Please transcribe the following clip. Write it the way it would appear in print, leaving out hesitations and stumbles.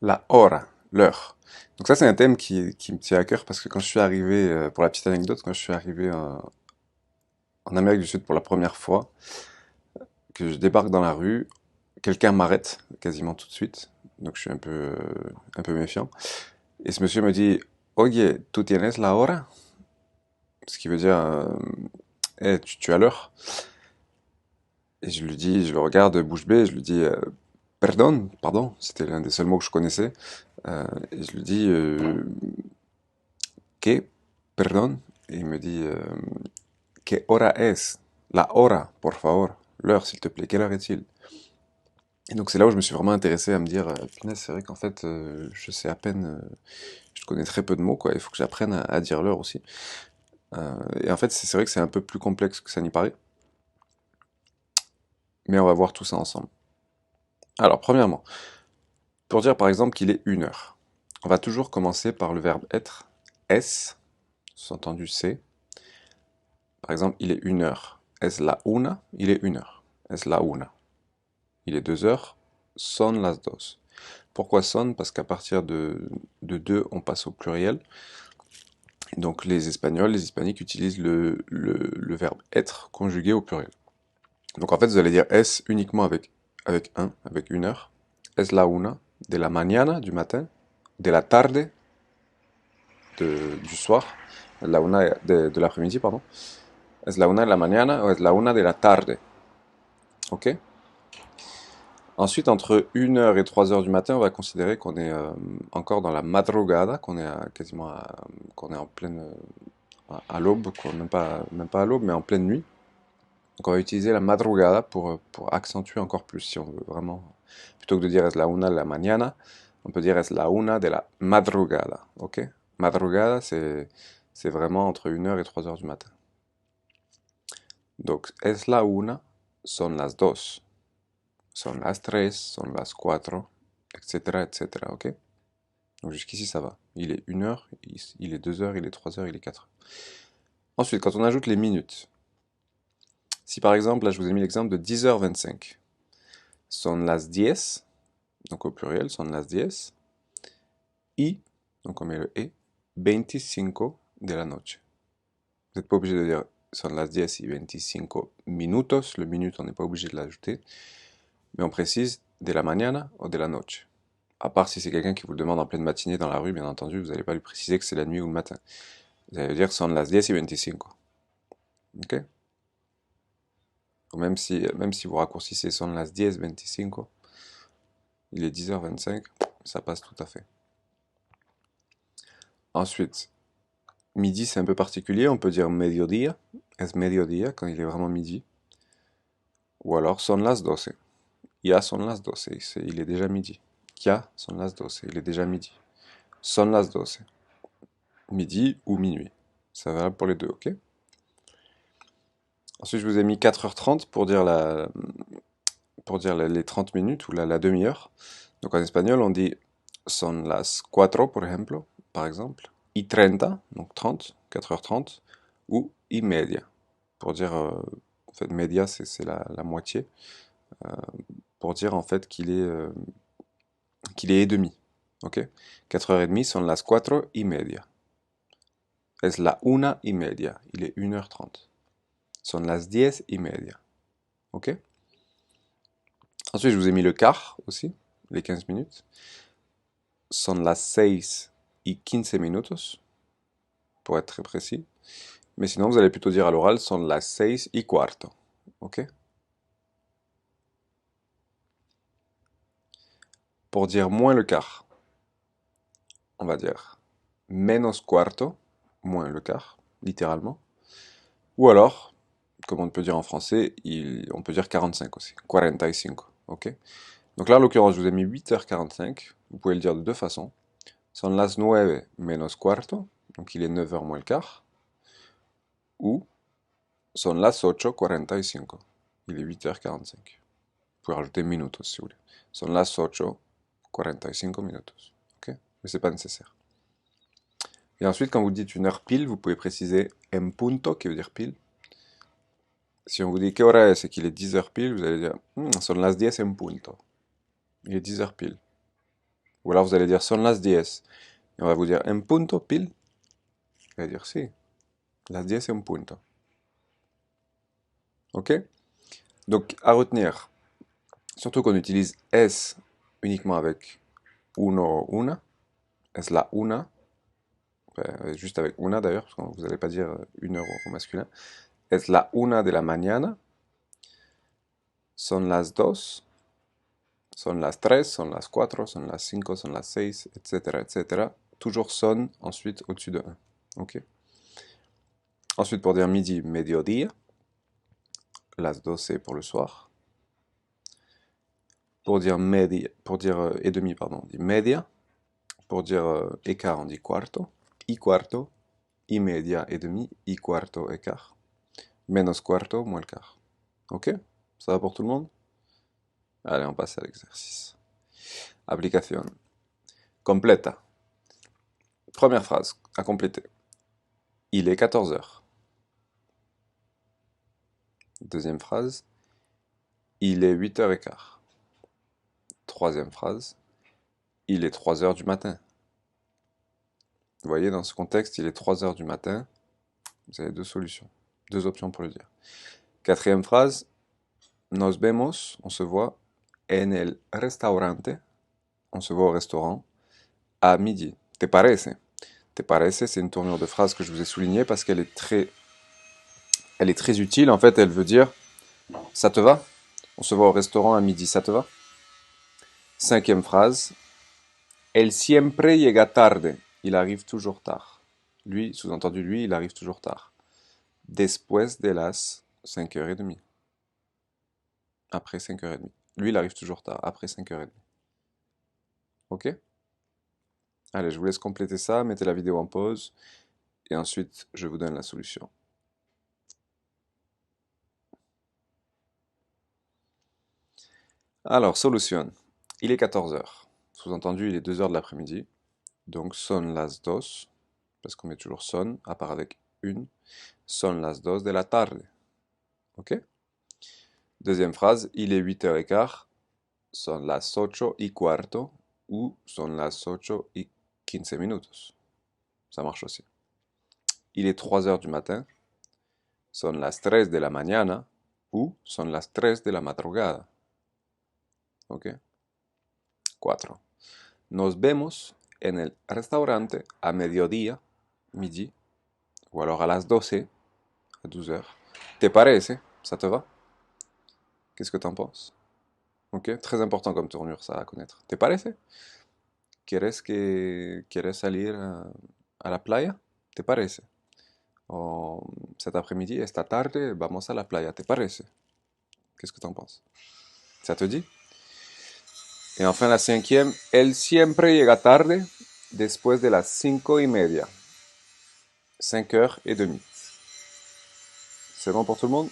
La hora, l'heure. Donc ça, c'est un thème qui me tient à cœur parce que quand je suis arrivé, pour la petite anecdote, quand je suis arrivé en Amérique du Sud pour la première fois, que je débarque dans la rue, quelqu'un m'arrête quasiment tout de suite. Donc je suis un peu méfiant. Et ce monsieur me dit, Oye, ¿tú tienes la hora? Ce qui veut dire, Eh, tu as l'heure? Et je lui dis, je le regarde bouche bée, je lui dis, pardon, c'était l'un des seuls mots que je connaissais. Et je lui dis, ¿qué? Perdón. Et il me dit, ¿qué hora es? La hora, por favor. L'heure, s'il te plaît. Quelle heure est-il? Et donc c'est là où je me suis vraiment intéressé à me dire, punaise, c'est vrai qu'en fait, je sais à peine, je connais très peu de mots, quoi. Il faut que j'apprenne à dire l'heure aussi. Et en fait, c'est vrai que c'est un peu plus complexe que ça n'y paraît. Mais on va voir tout ça ensemble. Alors, premièrement, pour dire par exemple qu'il est 1 heure, on va toujours commencer par le verbe être, es, sous-entendu c'est. Par exemple, il est 1 heure. Es la una, il est 1 heure. Es la una. Il est 2 heures. Son las dos. Pourquoi son? Parce qu'à partir de deux, on passe au pluriel. Donc les Espagnols, les Hispaniques utilisent le verbe être conjugué au pluriel. Donc en fait, vous allez dire es uniquement avec 1 heure. Es la una de la mañana, du matin, de la tarde, du soir, la una de l'après-midi, pardon. Es la una de la mañana o es la una de la tarde. Ok? Ensuite, entre 1 heure et 3 heures du matin, on va considérer qu'on est encore dans la madrugada, qu'on est en pleine, à l'aube, quoi, même pas à l'aube, mais en pleine nuit. Donc on va utiliser la madrugada pour accentuer encore plus, si on veut vraiment. Plutôt que de dire es la una de la mañana, on peut dire es la una de la madrugada, ok? Madrugada, c'est vraiment entre 1 heure et 3 heures du matin. Donc, es la una, son las dos, son las tres, son las cuatro, etc., etc., ok? Donc jusqu'ici, ça va. Il est 1 heure, il est 2 heures, il est 3 heures, il est 4 heures. Ensuite, quand on ajoute les minutes, si par exemple, là je vous ai mis l'exemple de 10h25, son las diez, donc au pluriel, son las diez, y, donc on met le et, 25 de la noche. Vous n'êtes pas obligé de dire son las diez y 25 minutos, le minute on n'est pas obligé de l'ajouter, mais on précise de la mañana ou de la noche. À part si c'est quelqu'un qui vous le demande en pleine matinée dans la rue, bien entendu, vous n'allez pas lui préciser que c'est la nuit ou le matin. Vous allez dire son las diez y 25. Ok? Ou même si vous raccourcissez son las diez 25, il est 10h25, ça passe tout à fait. Ensuite, midi c'est un peu particulier, on peut dire mediodía, es mediodía quand il est vraiment midi. Ou alors son las doce, ya son las doce, il est déjà midi. Ya son las doce, il est déjà midi. Son las doce, midi ou minuit. Ça va pour les deux, ok? Ensuite, je vous ai mis 4h30 pour dire les 30 minutes ou la demi-heure. Donc en espagnol, on dit son las cuatro, por ejemplo, par exemple, y treinta, donc 30, 4h30, ou y media, pour dire, en fait, media, c'est la moitié, pour dire en fait qu'il est et demi, ok? 4h30, son las cuatro y media. Es la una y media, il est 1h30. Son las diez y media, ok? Ensuite, je vous ai mis le quart aussi, les 15 minutes. Son las seis y quince minutos, pour être très précis. Mais sinon, vous allez plutôt dire à l'oral, son las seis y cuarto. Ok? Pour dire moins le quart, on va dire menos cuarto, moins le quart, littéralement. Ou alors, comme on peut dire en français, on peut dire 45 aussi. 45. Ok? Donc là, en l'occurrence, je vous ai mis 8h45. Vous pouvez le dire de deux façons. Son las nueve menos cuarto, donc il est 9h moins le quart. Ou son las 8:45. Il est 8h45. Vous pouvez rajouter minutos si vous voulez. Son las 8:45 minutos. Ok? Mais c'est pas nécessaire. Et ensuite, quand vous dites 1 heure pile, vous pouvez préciser en punto, qui veut dire pile. Si on vous dit que hora es et qu'il est 10 heures pile, vous allez dire son las 10 en punto. Il est 10 heures pile. Ou alors vous allez dire son las 10. Et on va vous dire un punto pile. Vous allez dire si, las 10 es un punto. Ok? Donc à retenir, surtout qu'on utilise es uniquement avec uno, una. Es la una. Juste avec una d'ailleurs, parce que vous n'allez pas dire une heure au masculin. Es la una de la mañana. Son las dos. Son las tres, son las cuatro, son las cinco, son las seis, etc., etc. Toujours son ensuite au-dessus de 1. Ok? Ensuite, pour dire midi, mediodía. Las 12 pour le soir. Pour dire media, pour dire et demi, pardon, on dit media. Pour dire écart, on dit cuarto. Y cuarto, y media et demi, y cuarto et quart. Menos cuarto, moins le quart. Ok? Ça va pour tout le monde? Allez, on passe à l'exercice. Application. Completa. Première phrase à compléter. Il est 14 heures. Deuxième phrase. Il est 8h15. Troisième phrase. Il est 3 heures du matin. Vous voyez, dans ce contexte, il est 3 heures du matin. Vous avez deux solutions, deux options pour le dire. Quatrième phrase. Nos vemos, on se voit. En el restaurante, on se voit au restaurant. À midi. Te parece. Te parece, c'est une tournure de phrase que je vous ai soulignée parce qu'elle est très utile. En fait, elle veut dire ça te va? On se voit au restaurant à midi, ça te va? Cinquième phrase. El siempre llega tarde. Il arrive toujours tard. Lui, sous-entendu, lui, il arrive toujours tard. Después de las 5h30. Après 5h30. Lui, il arrive toujours tard. Après 5h30. Ok? Allez, je vous laisse compléter ça. Mettez la vidéo en pause. Et ensuite, je vous donne la solution. Alors, solution. Il est 14h. Sous-entendu, il est 2h de l'après-midi. Donc, son las dos. Parce qu'on met toujours son, à part avec une. Son las dos de la tarde. Ok? Deuxième phrase, il est 8h15. Son las 8:15 ou son las 8:15 minutos. Ça marche aussi. Il est 3h du matin. Son las 3 de la mañana ou son las 3 de la madrugada. Ok? 4. Nos vemos en el restaurante a mediodía, midi, ou alors à las 12, à 12h. Te parece? Ça te va? Qu'est-ce que t'en penses? Ok? Très important comme tournure, ça à connaître. Te parece? ¿Quieres salir a la playa? ¿Te parece? O cet après-midi, esta tarde, vamos a la playa. ¿Te parece? Qu'est-ce que t'en penses? Ça te dit? Et enfin la cinquième, él siempre llega tarde después de las 5:30. 5h30. C'est bon pour tout le monde?